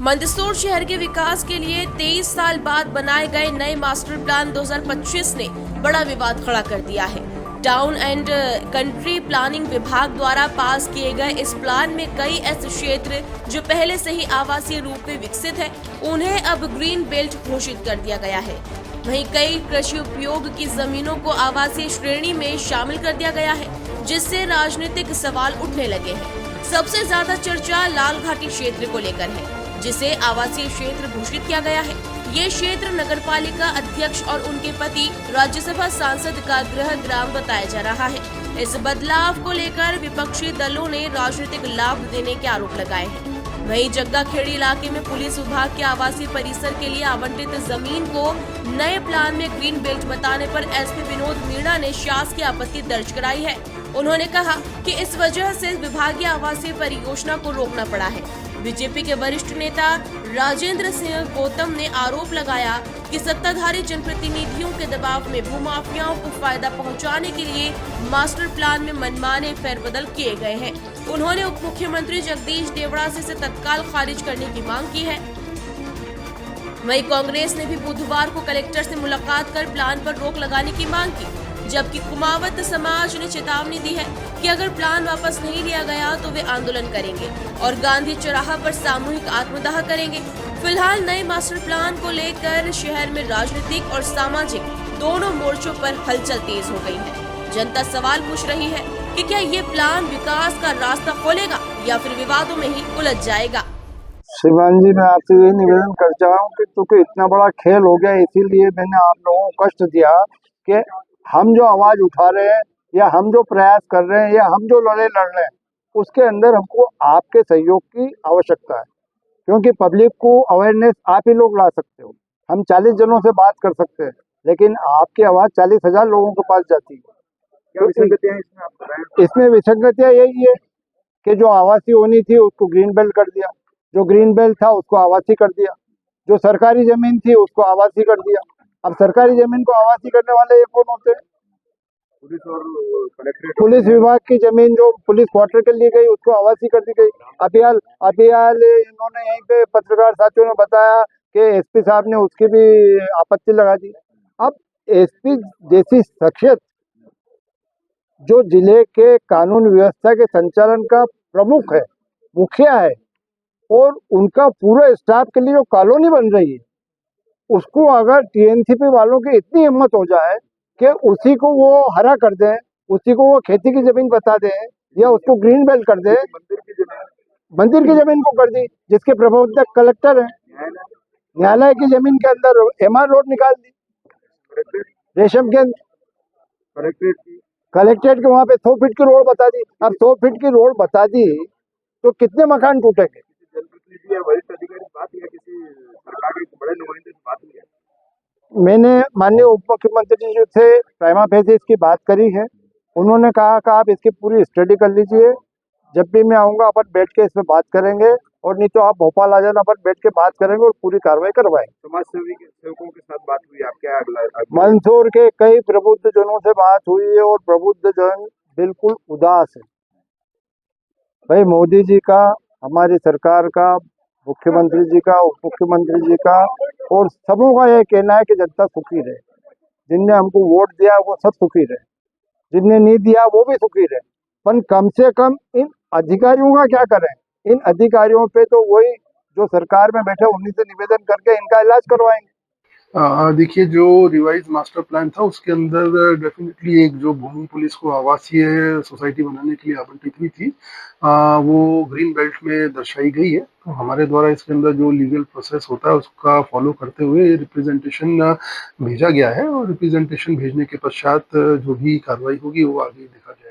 मंदसौर शहर के विकास के लिए 23 साल बाद बनाए गए नए मास्टर प्लान 2025 ने बड़ा विवाद खड़ा कर दिया है। टाउन एंड कंट्री प्लानिंग विभाग द्वारा पास किए गए इस प्लान में कई ऐसे क्षेत्र जो पहले से ही आवासीय रूप में विकसित है, उन्हें अब ग्रीन बेल्ट घोषित कर दिया गया है। वहीं कई कृषि उपयोग की जमीनों को आवासीय श्रेणी में शामिल कर दिया गया है, जिससे राजनीतिक सवाल उठने लगे हैं। सबसे ज्यादा चर्चा लाल घाटी क्षेत्र को लेकर है, जिसे आवासीय क्षेत्र घोषित किया गया है। ये क्षेत्र नगरपालिका अध्यक्ष और उनके पति राज्यसभा सांसद का गृह ग्राम बताया जा रहा है। इस बदलाव को लेकर विपक्षी दलों ने राजनीतिक लाभ देने के आरोप लगाए हैं। वहीं जग्गा खेड़ी इलाके में पुलिस विभाग के आवासीय परिसर के लिए आवंटित जमीन को नए प्लान में ग्रीन बेल्ट बताने पर एसपी विनोद मीणा ने शासकीय आपत्ति दर्ज कराई है। उन्होंने कहा कि इस वजह से विभागीय आवासीय परियोजना को रोकना पड़ा है। बीजेपी के वरिष्ठ नेता राजेंद्र सिंह गौतम ने आरोप लगाया कि सत्ताधारी जनप्रतिनिधियों के दबाव में भूमाफियाओं को फायदा पहुंचाने के लिए मास्टर प्लान में मनमाने फेरबदल किए गए हैं। उन्होंने उप मुख्यमंत्री जगदीश देवड़ा से इसे तत्काल खारिज करने की मांग की है। वहीं कांग्रेस ने भी बुधवार को कलेक्टर से मुलाकात कर प्लान पर रोक लगाने की मांग की, जबकि कुमावत समाज ने चेतावनी दी है कि अगर प्लान वापस नहीं लिया गया तो वे आंदोलन करेंगे और गांधी चौराहा पर सामूहिक आत्मदाह करेंगे। फिलहाल नए मास्टर प्लान को लेकर शहर में राजनीतिक और सामाजिक दोनों मोर्चों पर हलचल तेज हो गई है। जनता सवाल पूछ रही है कि क्या ये प्लान विकास का रास्ता खोलेगा या फिर विवादों में ही उलझ जाएगा। शिवान जी, मैं आपसे यही निवेदन करता हूँ कि क्योंकि इतना बड़ा खेल हो गया, इसीलिए मैंने आप लोगों को कष्ट दिया कि हम जो आवाज उठा रहे हैं या हम जो प्रयास कर रहे हैं या हम जो लड़ाई लड़ रहे हैं, उसके अंदर हमको आपके सहयोग की आवश्यकता है, क्योंकि पब्लिक को अवेयरनेस आप ही लोग ला सकते हो। हम 40 जनों से बात कर सकते हैं, लेकिन आपकी आवाज 40,000 लोगों के पास जाती है। क्या विसंगतियां इसमें आप बताएं? इसमें विसंगतियां यही है कि जो आवासीय होनी थी उसको ग्रीन बेल्ट कर दिया, जो ग्रीन बेल्ट था उसको आवासीय कर दिया, जो सरकारी जमीन थी उसको आवासीय कर दिया। अब सरकारी जमीन को आवासीय करने वाले ये कौन होते हैं? पुलिस और कलेक्ट्रेट। पुलिस विभाग की जमीन जो पुलिस क्वार्टर के लिए गई उसको आवासीय कर दी गई। अभियाल इन्होंने यहीं पे पत्रकार साथियों ने बताया कि एसपी साहब ने उसकी भी आपत्ति लगा दी। अब एसपी जैसी शख्सियत जो जिले के कानून व्यवस्था के संचालन का प्रमुख है, मुखिया है, और उनका पूरा स्टाफ के लिए जो कॉलोनी बन रही है, उसको अगर टीएनसीपी वालों की इतनी हिम्मत हो जाए कि उसी को वो हरा कर दें, उसी को वो खेती की जमीन बता दें या उसको ग्रीन बेल्ट कर दें। मंदिर की जमीन को कर दी, जिसके प्रबंधक कलेक्टर है। न्यायालय की जमीन के अंदर एमआर रोड निकाल दी, रेशम के कलेक्ट्रेट के वहां पे 100 फीट की रोड बता दी। अब 100 फीट की रोड बता दी तो कितने मकान टूटेंगे? मैंने माननीय उप मुख्यमंत्री जी से प्राइमा फेसी इसकी बात करी है। उन्होंने कहा कि आप इसकी पूरी स्टडी कर लीजिए, जब भी मैं आऊँगा अपन बैठ के इसमें बात करेंगे, और नहीं तो आप भोपाल आ जाना, अपन बैठ के बात करेंगे और पूरी कार्रवाई करवाएंगे। समाज सेवकों के साथ बात हुई, आप क्या मंदसौर के कई प्रबुद्ध जनों से बात हुई है और प्रबुद्ध जन बिल्कुल उदास है। भाई मोदी जी का, हमारी सरकार का, मुख्यमंत्री जी का, उप मुख्यमंत्री जी का और सबों का यह कहना है कि जनता सुखी रहे। जिनने हमको वोट दिया वो सब सुखी रहे, जिनने नहीं दिया वो भी सुखी रहे। पर कम से कम इन अधिकारियों का क्या करें? इन अधिकारियों पे तो वही जो सरकार में बैठे उन्हीं से निवेदन करके इनका इलाज करवाएंगे। देखिए, जो रिवाइज मास्टर प्लान था उसके अंदर डेफिनेटली एक जो भूमि पुलिस को आवासीय सोसाइटी बनाने के लिए आवंटित हुई थी, वो ग्रीन बेल्ट में दर्शाई गई है। तो हमारे द्वारा इसके अंदर जो लीगल प्रोसेस होता है उसका फॉलो करते हुए रिप्रेजेंटेशन भेजा गया है, और रिप्रेजेंटेशन भेजने के पश्चात जो भी कार्रवाई होगी वो आगे देखा जाएगा।